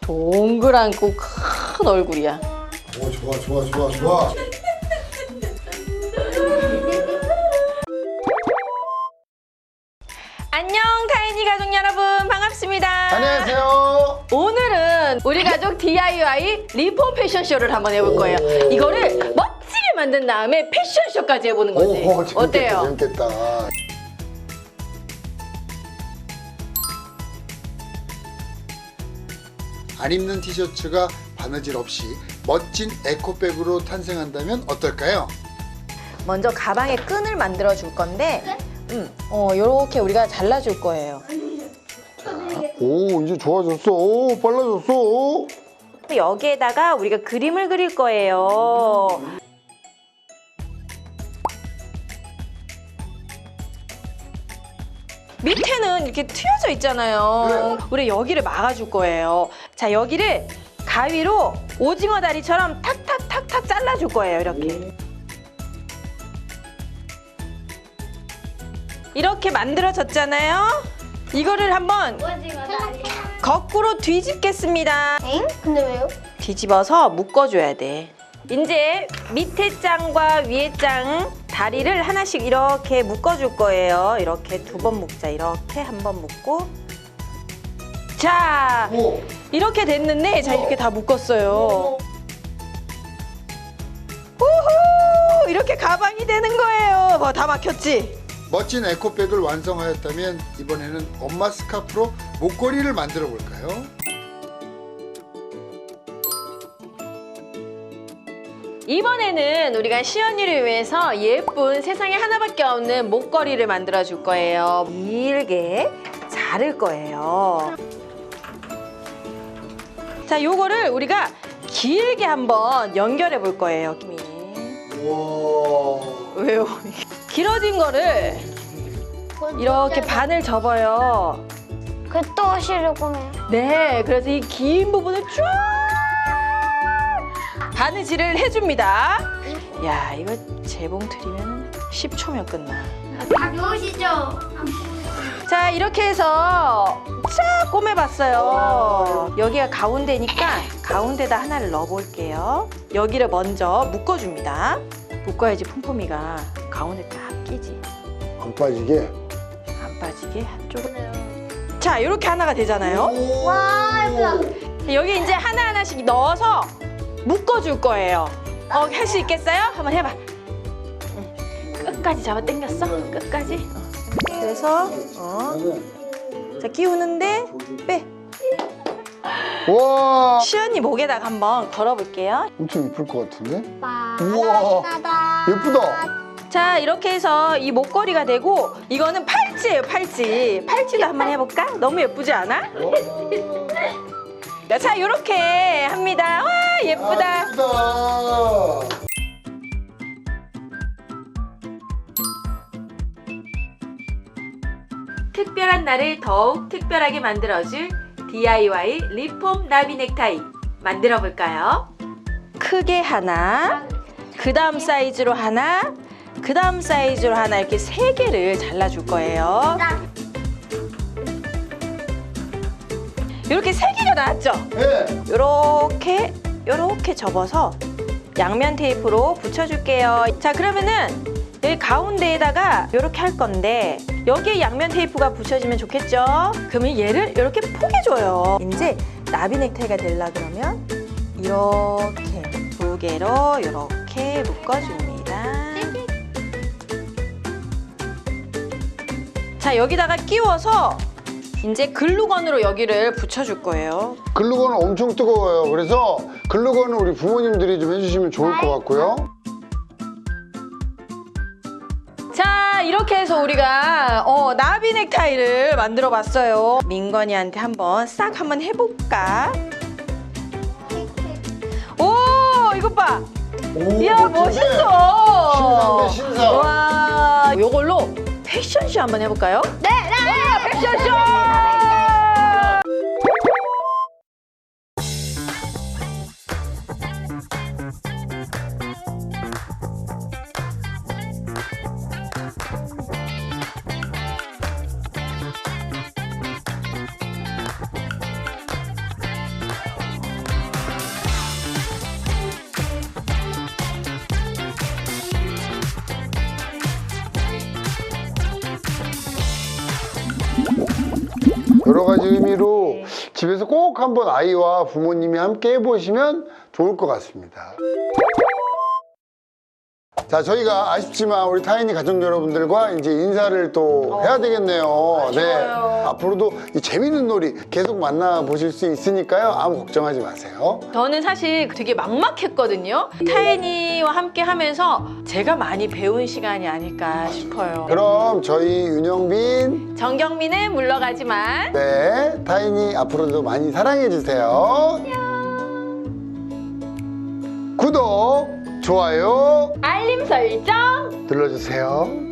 동그랗고 큰 얼굴이야. 오, 좋아, 좋아, 좋아, 좋아. 안녕 타이니 가족 여러분, 반갑습니다. 안녕하세요. 오늘은 우리 가족 DIY 리폼 패션쇼를 한번 해볼 거예요. 이거를 멋지게 만든 다음에 패션쇼까지 해보는 거지. 오, 재밌겠다, 어때요? 재밌겠다. 안 입는 티셔츠가 바느질 없이 멋진 에코백으로 탄생한다면 어떨까요? 먼저 가방에 끈을 만들어 줄 건데 요렇게 우리가 잘라줄 거예요. 오, 이제 좋아졌어. 오, 빨라졌어. 여기에다가 우리가 그림을 그릴 거예요. 밑에는 이렇게 트여져 있잖아요. 우리 여기를 막아줄 거예요. 자, 여기를 가위로 오징어 다리처럼 탁탁탁탁 잘라줄 거예요. 이렇게 만들어졌잖아요. 이거를 한번 거꾸로 뒤집겠습니다. 엥? 근데 왜요? 뒤집어서 묶어줘야 돼. 이제 밑에 짱과 위에 짱 다리를 하나씩 이렇게 묶어줄 거예요. 이렇게 두 번 묶자. 이렇게 한 번 묶고. 자, 오. 이렇게 됐는데, 자, 이렇게 다 묶었어요. 우후! 이렇게 가방이 되는 거예요. 봐, 다 막혔지? 멋진 에코백을 완성하였다면 이번에는 엄마 스카프로 목걸이를 만들어 볼까요? 이번에는 우리가 시연이를 위해서 예쁜 세상에 하나밖에 없는 목걸이를 만들어 줄 거예요. 길게 자를 거예요. 자, 요거를 우리가 길게 한번 연결해 볼 거예요. 우와. 왜요? 길어진 거를 이렇게 반을 접어요. 그 또 하시려고 해요. 네, 그래서 이 긴 부분을 쭉 바느질을 해줍니다. 야, 이거 재봉틀이면 10초면 끝나. 다 누우시죠? 자, 이렇게 해서 쫙 꼬매봤어요. 여기가 가운데니까 가운데다 하나를 넣어볼게요. 여기를 먼저 묶어줍니다. 묶어야지 폼폼이가 가운데 딱 끼지. 안 빠지게. 안 빠지게 한쪽을. 자, 이렇게 하나가 되잖아요. 와, 예쁘다. 여기 이제 하나하나씩 넣어서 묶어줄 거예요. 할 수 있겠어요? 한번 해봐. 끝까지 잡아 당겼어? 끝까지? 그래서 자, 끼우는데 빼. 와. 시연이 목에다가 한번 걸어볼게요. 엄청 예쁠 것 같은데? 우와. 예쁘다. 자, 이렇게 해서 이 목걸이가 되고 이거는 팔찌예요, 팔찌. 팔찌도 한번 해볼까? 너무 예쁘지 않아? 자, 이렇게 합니다. 와, 예쁘다. 예쁘다. 특별한 날을 더욱 특별하게 만들어줄 DIY 리폼 나비 넥타이 만들어 볼까요? 크게 하나, 그 다음 사이즈로 하나, 그 다음 사이즈로 하나, 이렇게 3개를 잘라줄 거예요. 이렇게 3개가 나왔죠? 네. 요렇게 접어서 양면 테이프로 붙여줄게요. 자, 그러면은 여기 가운데에다가 이렇게 할 건데 여기에 양면 테이프가 붙여지면 좋겠죠? 그러면 얘를 이렇게 포개줘요. 이제 나비 넥타이가 되려 그러면 이렇게 2개로 이렇게 묶어줍니다. 자, 여기다가 끼워서 이제 글루건으로 여기를 붙여줄 거예요. 글루건은 엄청 뜨거워요. 그래서 글루건은 우리 부모님들이 좀 해주시면 좋을 것 같고요. 자, 이렇게 해서 우리가 나비 넥타이를 만들어 봤어요. 민건이한테 한번 한번 해볼까? 오, 이것 봐. 오, 이야, 멋있어. 신사인데, 신사. 와, 이걸로 패션쇼 한번 해볼까요? 네, 네. 패션쇼! 여러 가지 의미로 집에서 꼭 한번 아이와 부모님이 함께 해보시면 좋을 것 같습니다. 자, 저희가 아쉽지만 우리 타인이 가족 여러분들과 이제 인사를 또 해야 되겠네요. 네. 앞으로도 이 재밌는 놀이 계속 만나보실 수 있으니까요. 아무 걱정하지 마세요. 저는 사실 되게 막막했거든요. 타인이와 함께 하면서 제가 많이 배운 시간이 아닐까 싶어요. 그럼 저희 윤영빈, 정경민은 물러가지만 네, 타인이 앞으로도 많이 사랑해주세요. 구독, 좋아요 알림 설정 눌러주세요.